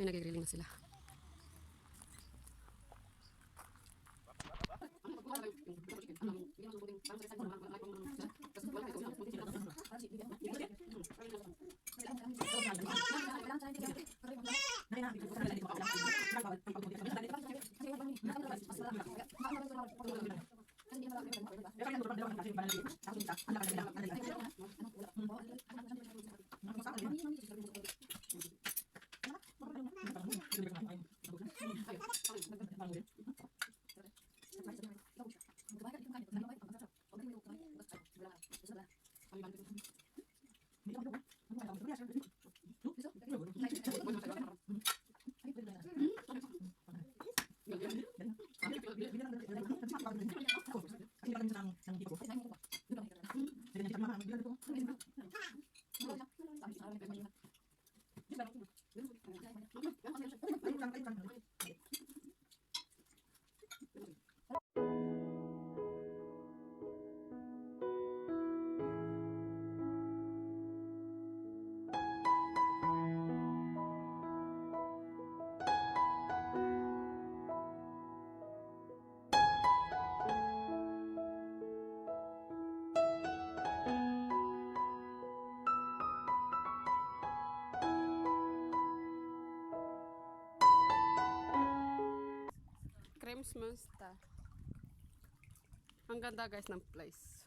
Ay, nagigrilling na sila. Kremsmünster. Ang ganda guys ng place.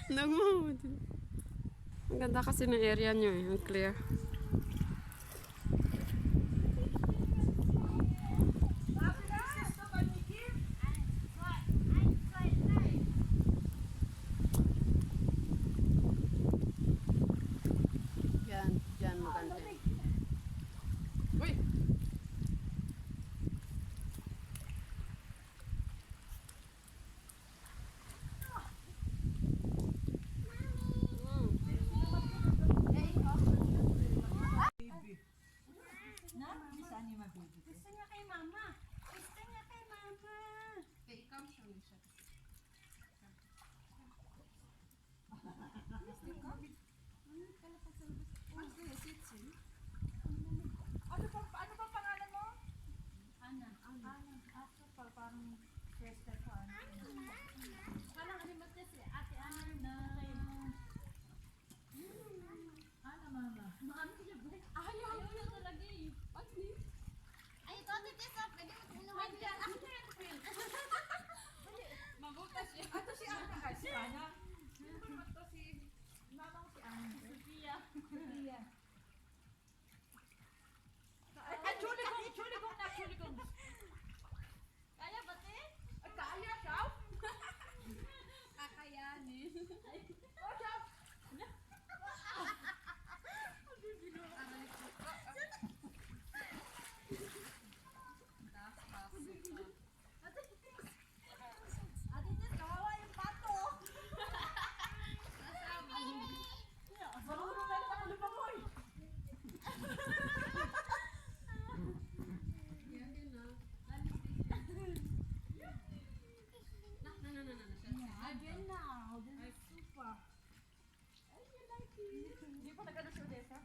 Nagmamahod. Ang ganda kasi ng area nyo eh. Ang clear. Yan maganda. Uy! Gusto niya kay mama. Gusto niya kay mama. Ikaw siya na siya. Ano pa pangalan mo? Ana. Ako pa parang sister ko. Parang animat niya si Ate Ana na. Ana mama. Mami niya ba? Ayaw niya talaga eh. Ay, ito ate Tessa. Pwede mo inuman dyan. Ako na yan, friend. Mabutas siya. Ato si Ana ka. Si Ana. Ito si mama ko si Ana. Sophia. Ay, chuli ko na. Kaya ba, te? Ay, kaya siya? Kakayanin. Oh, siya. Ate Tess, kawawa yung pato. Marunong na rin ako lumangoy. Again now. This is super. I like it. Hindi pa nagano si Odessa.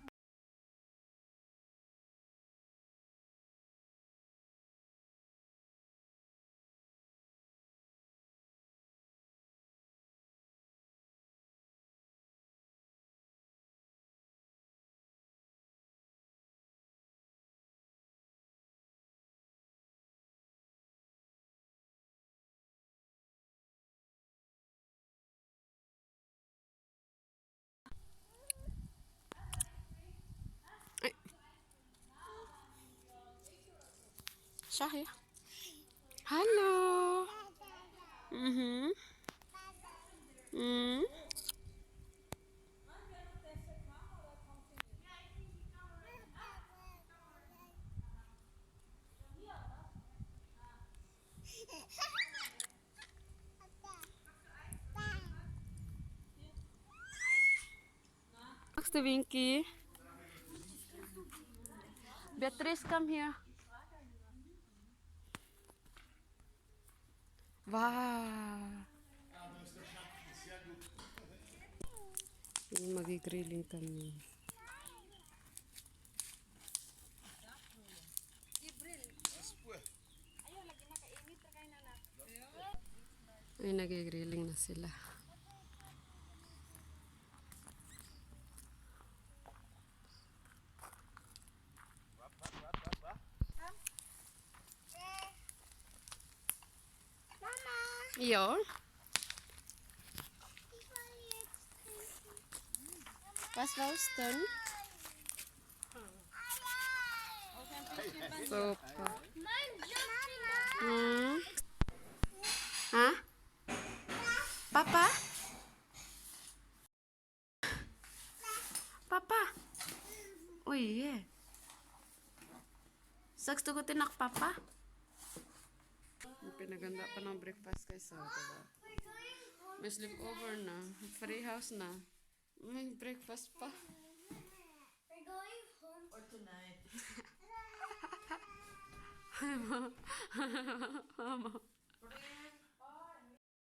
Shahya. Hello. Mhm. Mm. Next to Winky. Beatrice, come here. Wow. Magigrilling kami. Ay, nagigrilling na sila. Iyo. Was war's denn? Super. Hmm? Ha? Papa? Papa? Uy, yeah. Saks tugutin nak papa? Pinaganda pa ng breakfast kaysa, diba? May sleepover na. Free house na. May breakfast pa. We're going home or tonight. Mama.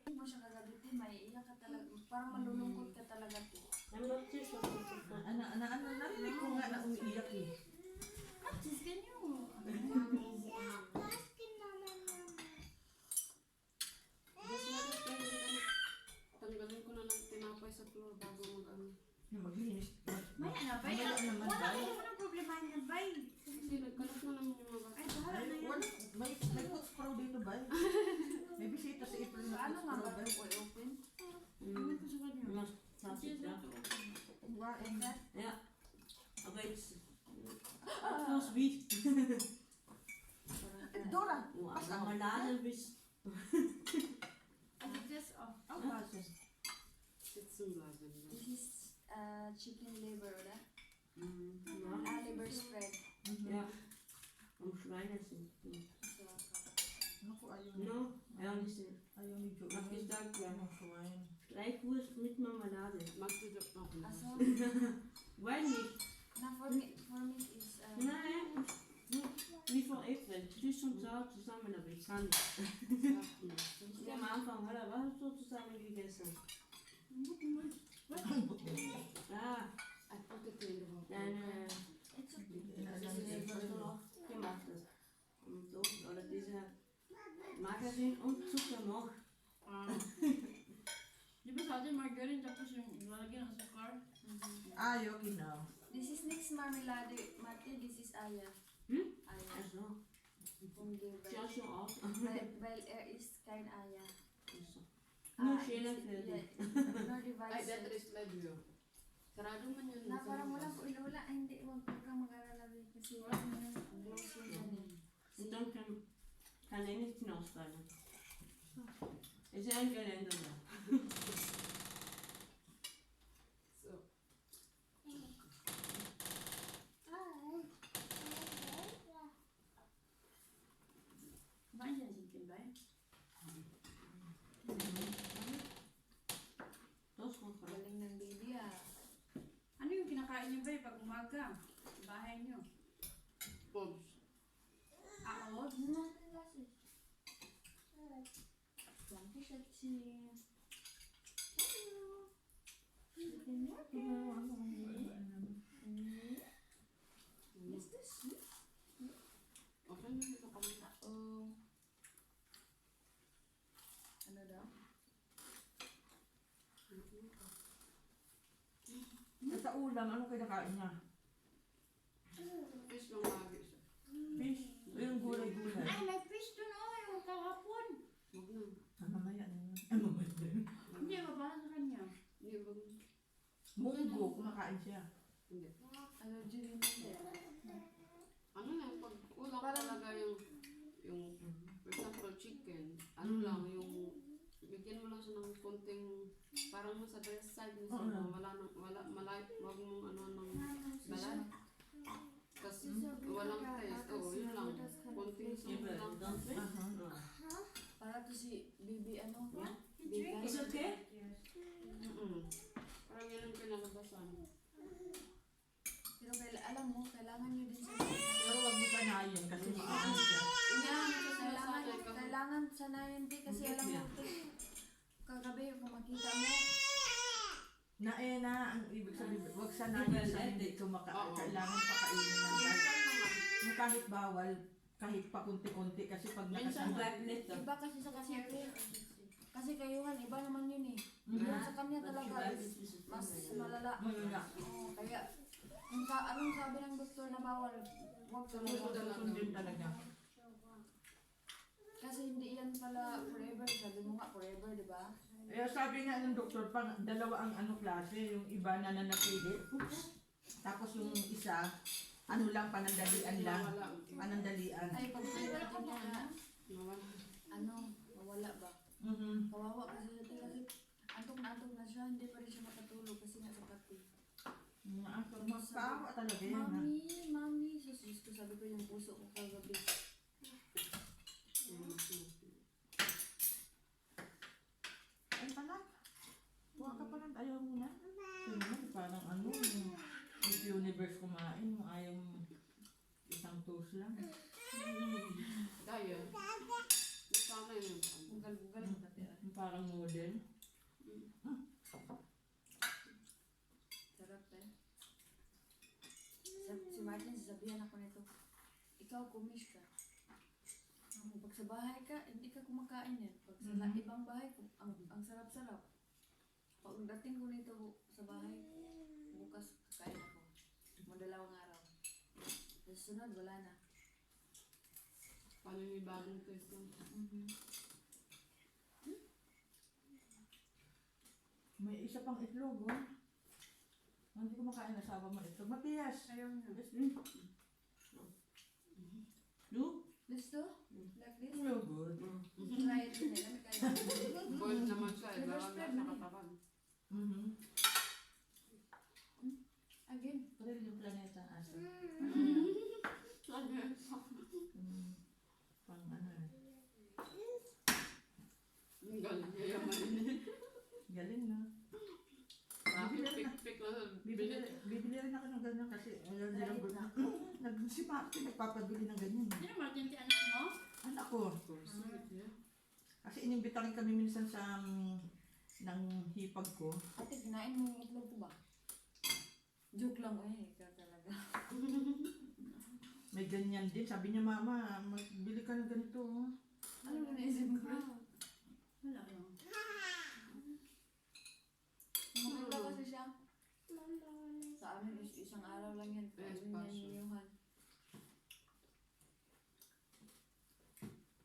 Mo siya kagabi, may iyak ka talaga. Parang malulungkot ka talaga. Ano, narinig ko nga na umiiyak eh. Sis, ganyo. Tanggalin ko na lang tinapay sa floor bago mag-ano. Maglinis. Maya na, bay. Wala ko naman ang problema niyan, bay. Kasi nagkalat mo naman yung mga Ay, bata. bahala na yan. May cooks pro dito ba? May bisita sa April na Ano cooks nga pro ba ba? ito ko open? Mm. Ano ko sa ganyo? Mas sausage, ja. Why is that? Ja. Aber jetzt. So sweet. Dora! Oh, Marmelade bis. Also das auch. Aufpassen. Sitzen bleiben. This is chicken liver, oder? Ja. Liver spread. Ja. Om Schweinessen. So, Naku, ayaw ni. No, ja, nicht. Ayaw ni Joey. Abgesagt, ja. Ang swine. Streichwurst mit Marmelade. Magst du doch noch also, Weil nicht. now for me is Nein. Wie von Efren. Süß und sauer zusammen, aber ich kann nicht. Ich am Anfang, oder? Was hast du zusammen gegessen? Ah, I put it in the hot deine. it's okay. Das ist, was du noch gemacht hast. Und so, oder diese Margarine und Zucker noch. Di ba sa atin margarine tapos yung lalagyan ng sukar? Ayaw ginaw. This is next marmelade, Mate. This is Aya. Hm? Aya Also, from liver. schaut schon aus. Weil ist kein Aya. Also. Nur schöner it's- für dich. yeah, no Ay, that devices. is live yun. Sarado man yun. Na sa parang labas. walang ula-ula. Ay, hindi. Huwag kang mag-alala. Kasi wala mo yung gloves yun dyan eh. Und dann kann er nicht hinausfallen. Ist ja ein Geländer da. So, Kumain siya ng chicken ba eh? Das ist gut. Galing ng baby ah. Ano yung kinakain niyo ba eh pag umaga? Sa bahay niyo? Bobs. Oo. Danke, Schatzi. Is this sweet? Okay na ito kami. Ano daw? Sa ulam, ano kinakain niya? Fish lang lagi siya. Fish. Yung gulay-gulay. Ay, may fish doon oh, yung kahapon. Huwag na. Mamaya na yun. Mamaya na yun. Hindi ba para sa kanya? Hindi ba? Munggo, kumakain siya. Hindi. Allergy rin hindi. Ano na, pag ulam talaga yung, for example, chicken, ano Mm. lang, yung, bigyan mo lang siya ng konting, parang mo sa breast side mo siya, Oo. wag mong ano ng balat. Kasi walang taste, yun lang, konting salt Eben, lang. dann Fisch. Aha. Para to si baby ano? Ja. Vegan. Ist okay? Parang yan ang pinakabasan. Pero alam mo, kailangan nyo din sa Pero wag mo sanayin kasi maaano siya. Inahan ko sa Kailangan, sana kasi kailangan sanayin din kasi alam mo, kagabi kung makita mo, Na ang ibig sabihin, wag sanayin sa hindi Oo. kailangan pakainin ng kahit, minsan naman, yung kahit bawal, kahit pa kunti-kunti kasi pag Minsan nakasanay. bleibt nicht da. iba kasi sa kanya. Kasi kayuhan, iba naman yun eh. Mhm. Yun sa kanya Manche talaga bleibt is nicht, bis es mas dann malala. Malala. Oo, kaya, anong sabi ng doktor na bawal? Huwag Susundin talaga. Kasi hindi yan pala forever. Sabi mo nga forever, di ba? Eh, sabi nga ng doktor, dalawa ang ano klase, yung iba na nanatili. Oops. Tapos yung isa, ano lang, panandalian lang. nawala. Panandalian. Ay, pag sinabi niya na, Nawala. ano, mawala ba? Mhm. Kawawa kasi sa kasi antok na siya, hindi pa rin siya makatulog kasi nga sa pati. Magpaawa talaga yan, ha? Mami, sus ko sabi ko yung puso ko kagabi. Ay, panak. Huwag ka pa ng ayaw mo na. Ito naman, parang ano, yung Miss Universe kumain, yung ayaw mo isang toast lang. Dahil, sana yun. Bugal-bugal ang katira. Yung parang model. Sarap eh. Si Martin, sasabihan ako nito, ikaw kumis ka. Pag sa bahay ka, hindi ka kumakain yan. Pag sa Mhm. ibang bahay, ang sarap-sarap. Pag dating ko nito sa bahay, bukas kakain ako. Madalawang araw. Tapos sunod, wala na. Pananibagong taste lang. May isa pang itlog, oh. Hindi ko makain asawa mo itlog. Matias! Ayaw niya. Do? This too? Like this? No good. Try it din nila. May kaya. Boiled naman siya. Reverse Iba spread sa na eh. katawan. Again. Parang yung planeta asa. Pang ano eh. Ang galing. Yayamanin. Galing na. Pik-pik lang. Bibili rin ako ng ganyan kasi ayaw nilang si Martin nagpapabili ng ganyan. Hindi na Martin, ti anak mo? Anak ko. Kasi inimbitakin kami minsan sa ng hipag ko. Ate, kinain mo yung itlog ko ba? Joke lang eh. Ikaw talaga. May ganyan din. Sabi niya, mama, magbili ka ng ganito. Oh. Ano mo naisip ko? Wala lang. Maganda kasi siya. Sa amin, isang araw lang yan. Yes, Ano passion. yan niyuhan.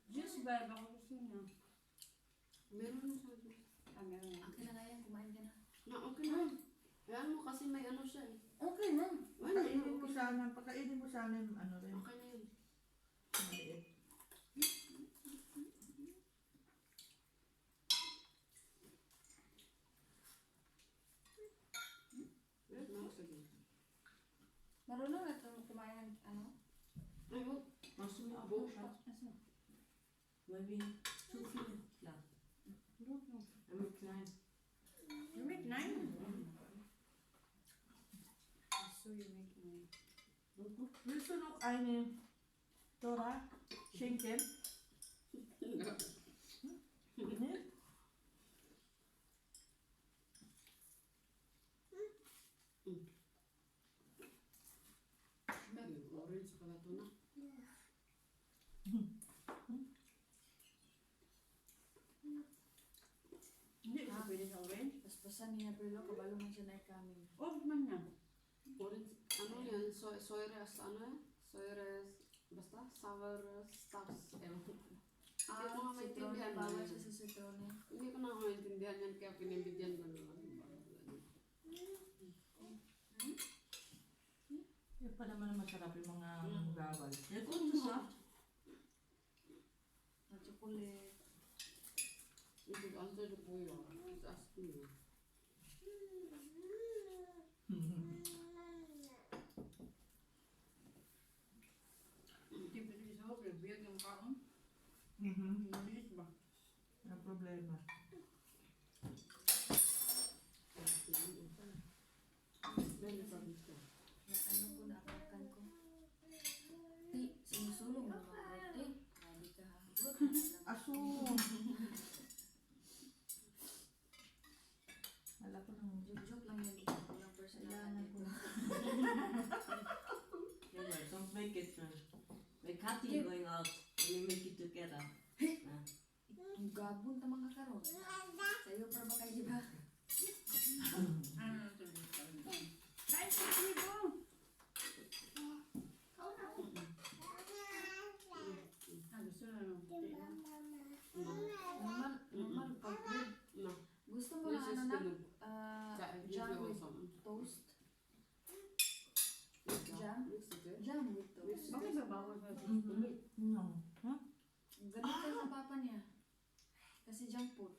Juice ba? Baka gusto niya. Meron na siya. Meron na. Akin na nga yan, kumain ka na. Na, okay na. Ayan mo kasi may ano siya eh. Okay na. Pakainin mo sana yung ano rin. Okay na yun. Maliit. Wait na, sige. Marunong na ito kumain ng ano? Ay, oh. Masuk na Buo ako siya. siya. Maybe 2 feet lang. I'm klein. You make 9? So you make 9. Willst du noch eine Dora schenken? Nee? Orange pala ito na. Hindi ka pwede sa orange? Paspasan niya pero kabalo man siya na ikamin. Oh, man yan. Orange, ano yan? Soyres, ano yan? Soyres, basta? Sour stuffs. Ewan ko. Hindi ko nga maintindihan. Bawal siya sa citrone. Hindi ko na maintindihan yan kaya pinibigyan ko na lang. Yung pa naman masarap yung mga gawal. They're good to soft. Na chocolate. You should answer the kuya. He's asking you. Hindi pwede sa hotel. Biyag yung kaon. Mhm. Mabilis ba? Ang problema. Very promise ko. Na ano po na apakan ko. Di, sinusulong ng mga birthday. Grabe ka ha. Aso! Wala ko nang Joke lang yan. Walang kailangan ko. personality. Yeah, don't make it. May cutting going out. And you make it together. Ang gabon ta mga karon. Sa'yo para ba kayo diba? Ano na ito? Kain sa libo! Gusto na nung Normal pag No. gusto mo This na is ano na the jam with awesome. toast. Jam? Jam? Mix it eh? Jam with toast. bakit ba bawal ba? No. Ha? Ganun ka sa papa niya. Kasi junk food.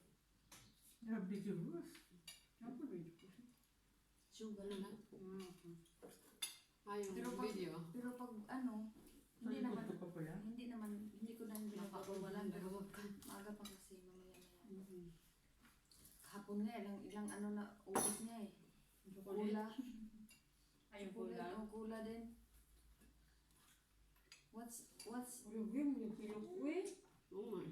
Grabe ka boss. Ako rin. Sugar Ano na. na? Ah, yung Pero pag- video. Pero pag ano, hindi Ay, naman, ito pa pala. hindi ko na pinagpapawalan. Pero Nakakawag ka. maaga pa kasi mamaya-maya. Kahapon nga, ilang ano na, ubos niya eh. Kula. Ayun ko Kula, lang. kula din. What's, Review mo yung pilok ko eh. Oo nga.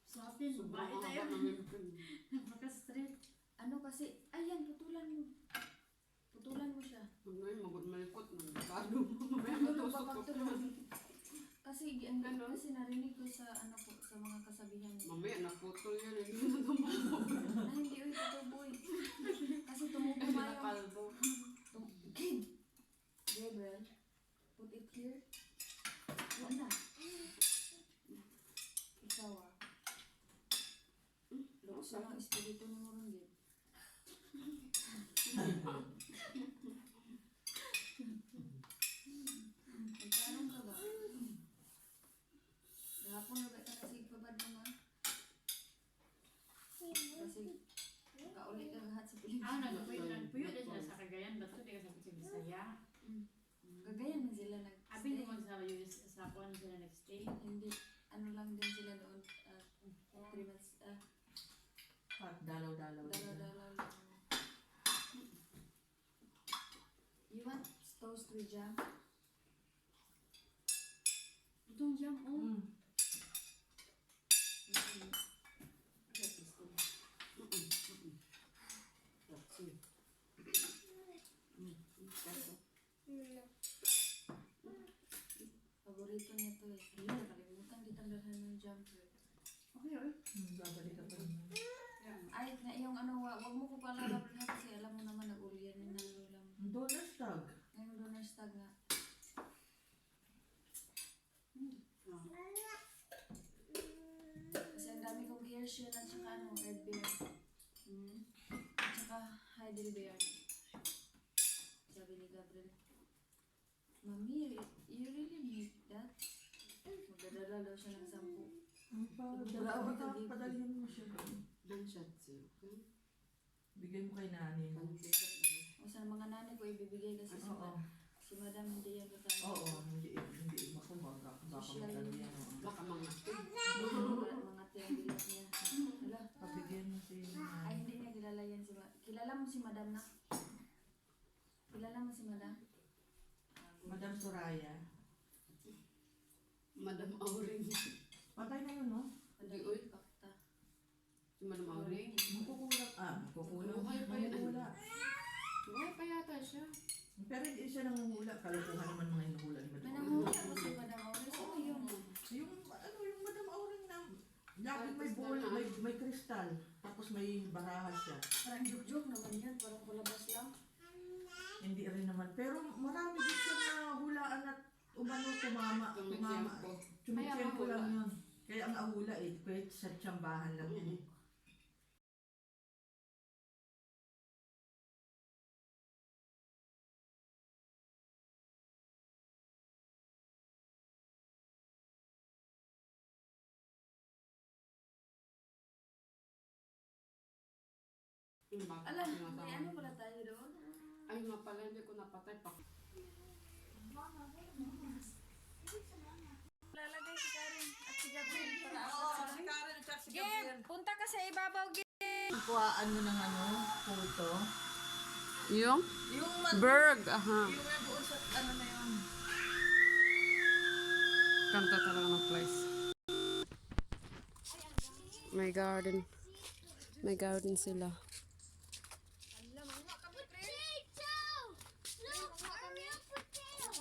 Sa atin, Sobrang babae haba tayo. ng ngipin. Napaka-straight. ano kasi, ayan, putulan mo. Putulan mo siya. Ngayon, magod malikot. Nagkado mo. Mamaya Tulog matusok pa ko. pagtulog. Kasi, Ganon? kasi narinig ko sa, ano po, sa mga kasabihan niya. Mamaya, naputol yan. Hindi na tumubo. Na hindi, uy, tutuboy. Kasi tumubo Kasi nga yung, nakalbo. Kid! Gabriel, put it here. Wala. Ikaw ah. Loko sa mga espiritu ni mo rin Gagayan man sila nag-stay. Abi mo magsawa yung sa kuan sila nag-stay. Hindi, ano lang din sila noon. 3 months, At dalaw-dalaw. dalaw-dalaw lang. You want toast with jam? Itong jam, oh. Mm. Paborito niya to eh. Ayun, nakalimutan kitang dalhan ng jam. Okay, okay. Babalik ka pa naman. Ay, na yung ano, wag mo ko pala laban kasi alam mo naman nag-ulian ni ng lulam. Donner's tag. Ngayong donors tag nga. Kasi ang dami kong gear shield at saka ano, red bear. At saka Heidelberg. Sabi ni Gabriel, Mami, you really need that? Magdadala daw siya ng 10. Padalhin mo siya. Ang shatsu. Okay? Bigay mo kay nanay mo. O sa mga nanay ko ibibigay kasi Oo. si Madam hindi yan kakain. Oo, hindi ako baka magdali yan. Baka mga Mga tiyang bilat niya. Hala, Pabigyan mo si ay nanay. hindi niya kilala yan si Kilala mo si Madam na? Kilala mo si Madam? Madam Soraya. Madam Auring. Patay na yun, no? Hindi, uy. Pakta. Si Madam Auring. Magkukulang. Buhay pa yun. Nanguhula. Buhay pa yata siya. Pero hindi siya nanguhula. Kalokohan naman mga hinuhula ni Madam Auring. Nananghula mo si Madam Aurel. Sino yun? Yung Madam Auring na laging may bowl, may kristal. Tapos may baraha siya. Parang joke naman yan. Parang kulabas lang. Hindi rin naman. Pero marami din siya na hulaan at umano tumama. Tumitiempo. Tumitiyempo Kaya lang yun. Kaya ang ahula kahit sa tsambahan lang yun. Alam, may ano pala tayo doon? Ay nga pala, hindi ko napatay pa. Lalagay si Karen at si Gabriel para ako. si Karen at si Gib, punta ka sa ibabaw, Gib. Kuhaan mo ng photo. Yung? Yung Berg, aha. yung doon sa na yun. Kanta talaga ng place. May garden. May garden sila.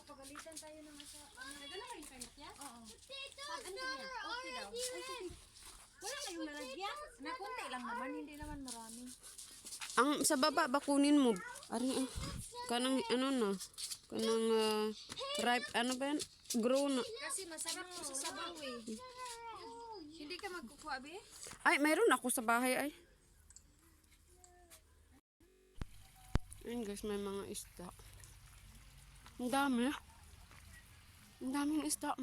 Kapagalitan tayo ng asa. Nagana kayo kay Matya? Oo. Wala kayong lalagyan? Na konti lang naman, hindi naman marami. Ang sa baba bakunin mo. Ari kanang ano na. Kanang ripe ano ba yan? Grow na. Kasi masarap po sa sabaw eh. Hindi ka magkukuha, be? Ay, mayroon ako sa bahay ay. Ayun guys, may mga isda. Ang dami. Ang daming isda.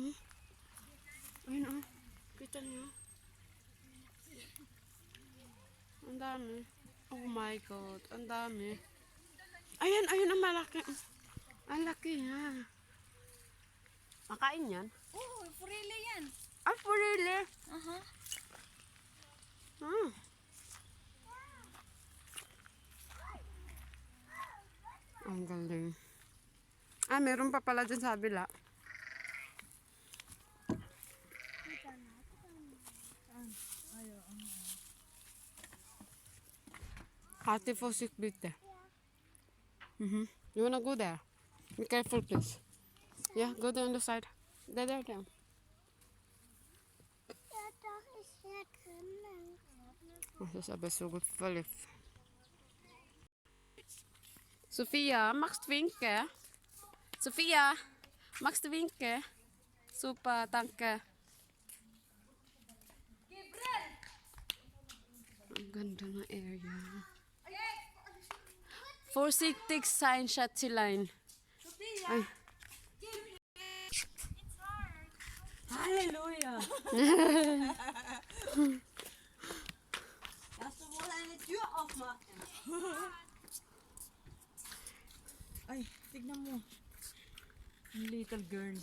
Ayun oh. Kita niyo. Ang dami. Oh my God. Ang dami. Ayan, ayun ang malaki. Ang laki niya. Makain yan? Oo, purili yan. Ah, for really? Aha. Ah. Ang galing. Ah, meron pa pala dyan sa kabila. Ate Fosik bitte. You wanna go there? Be careful, please. Yeah, go there on the side. There. Oh, das ist aber so gefällig. Sophia, magst du winken? Sophia, magst du winken? Super, danke. Ang ganda ng area. Vorsichtig sein, Schätzelein. Ay. Halleluja! Lass du wohl eine Tür aufmachen. Ay, tignan mo. Little girl.